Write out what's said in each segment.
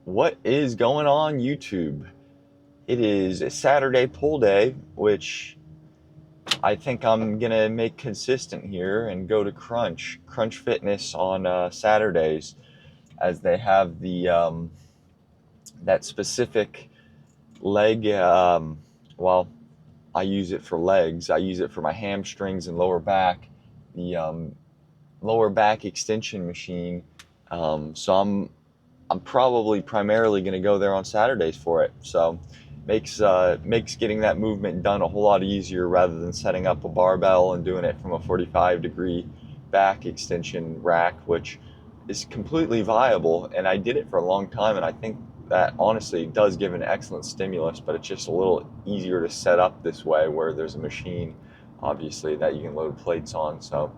What is going on, YouTube? It is a Saturday pull day, which I think I'm gonna make consistent here and go to Crunch Fitness on Saturdays, as they have the that specific leg. Well, I use it for legs. I use it for my hamstrings and lower back. The lower back extension machine. So I'm probably primarily going to go there on Saturdays for it. So makes getting that movement done a whole lot easier rather than setting up a barbell and doing it from a 45-degree back extension rack, which is completely viable. And I did it for a long time, and I think that honestly does give an excellent stimulus, but it's just a little easier to set up this way where there's a machine, obviously, that you can load plates on. So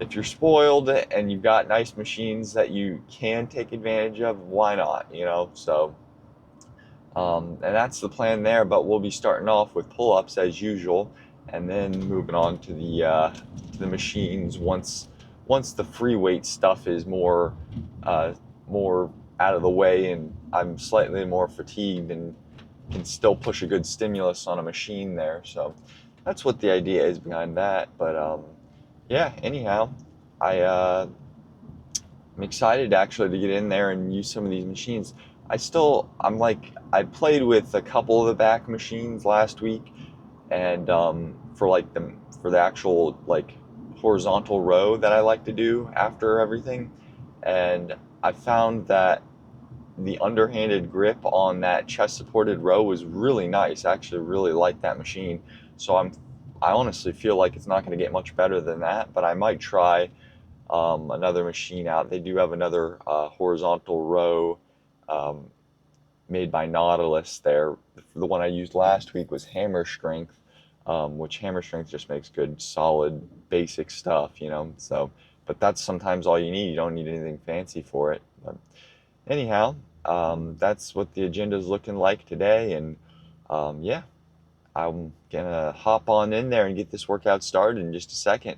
if you're spoiled and you've got nice machines that you can take advantage of, why not? And that's the plan there. But we'll be starting off with pull-ups as usual, and then moving on to the machines once the free weight stuff is more out of the way, and I'm slightly more fatigued and can still push a good stimulus on a machine there. So that's what the idea is behind that. But yeah, anyhow, I'm excited actually to get in there and use some of these machines. I played with a couple of the back machines last week, and for the actual horizontal row that I like to do after everything, and I found that the underhanded grip on that chest supported row was really nice. I actually really like that machine. So I honestly feel like it's not going to get much better than that, but I might try another machine out. They do have another horizontal row made by Nautilus there. The one I used last week was Hammer Strength, which Hammer Strength just makes good, solid, basic stuff. So, but that's sometimes all you need. You don't need anything fancy for it. But anyhow, that's what the agenda is looking like today, and yeah. I'm gonna hop on in there and get this workout started in just a second.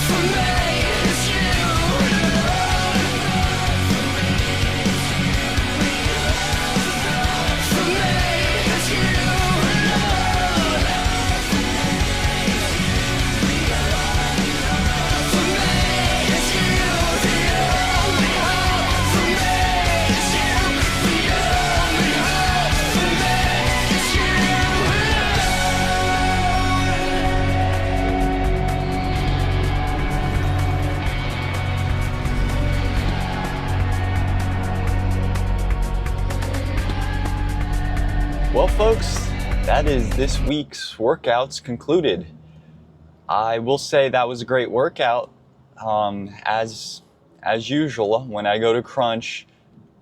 For me folks, that is this week's workouts concluded. I will say that was a great workout. As usual, when I go to crunch,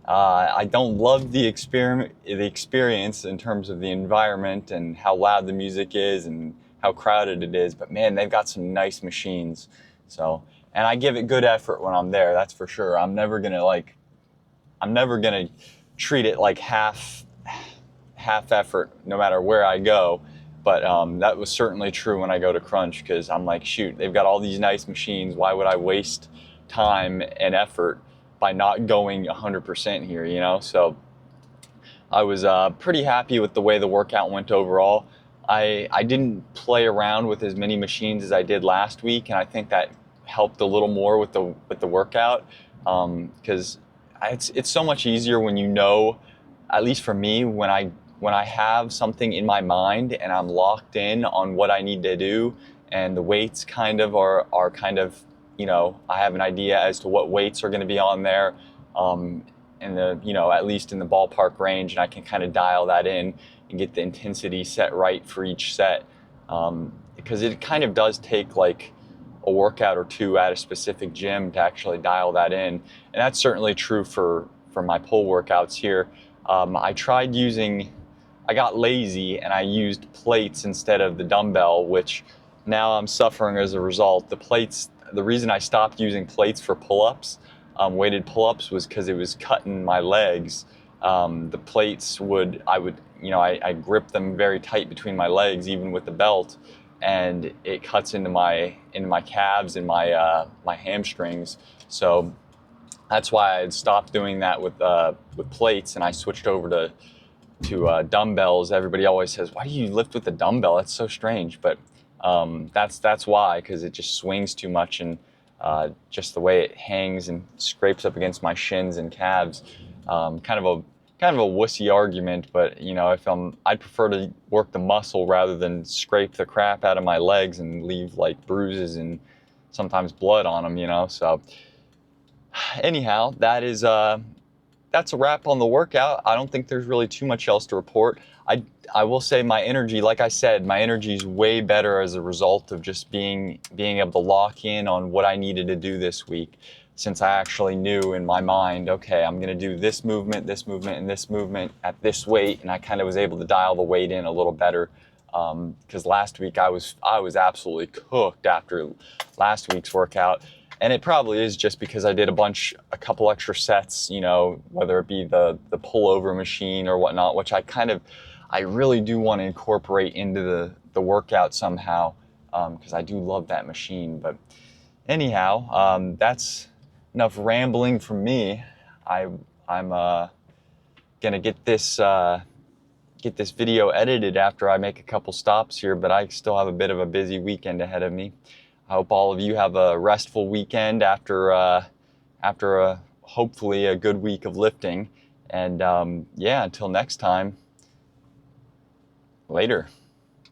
I don't love the experience in terms of the environment and how loud the music is and how crowded it is. But man, they've got some nice machines. So, and I give it good effort when I'm there. That's for sure. I'm never gonna treat it like half effort no matter where I go. But that was certainly true when I go to crunch, because I'm like, shoot, they've got all these nice machines. Why would I waste time and effort by not going 100% here, you know? So I was pretty happy with the way the workout went overall. I didn't play around with as many machines as I did last week, and I think that helped a little more with the workout, because it's so much easier when you know, at least for me, when I have something in my mind and I'm locked in on what I need to do, and the weights kind of are kind of, you know, I have an idea as to what weights are going to be on there, in the, you know, at least in the ballpark range, and I can kind of dial that in and get the intensity set right for each set, because it kind of does take like a workout or two at a specific gym to actually dial that in, and that's certainly true for my pull workouts here. I got lazy and I used plates instead of the dumbbell, which now I'm suffering as a result. The reason I stopped using plates for pull-ups, weighted pull-ups, was because it was cutting my legs. The plates I grip them very tight between my legs, even with the belt, and it cuts into my calves and my hamstrings. So that's why I had stopped doing that with plates, and I switched over to dumbbells. Everybody always says, "Why do you lift with a dumbbell? That's so strange." But that's why, because it just swings too much, and just the way it hangs and scrapes up against my shins and calves. Kind of a wussy argument, but you know, I'd prefer to work the muscle rather than scrape the crap out of my legs and leave like bruises and sometimes blood on them, you know. So anyhow, that's a wrap on the workout. I don't think there's really too much else to report. I will say my energy, like I said, my energy is way better as a result of just being able to lock in on what I needed to do this week, since I actually knew in my mind, okay, I'm going to do this movement, and this movement at this weight, and I kind of was able to dial the weight in a little better, because last week I was absolutely cooked after last week's workout. And it probably is just because I did a couple extra sets, you know, whether it be the pullover machine or whatnot, which I really do want to incorporate into the workout somehow, because I do love that machine. But anyhow, that's enough rambling from me. I'm gonna get this video edited after I make a couple stops here, but I still have a bit of a busy weekend ahead of me. I hope all of you have a restful weekend after hopefully a good week of lifting. And yeah, until next time, later.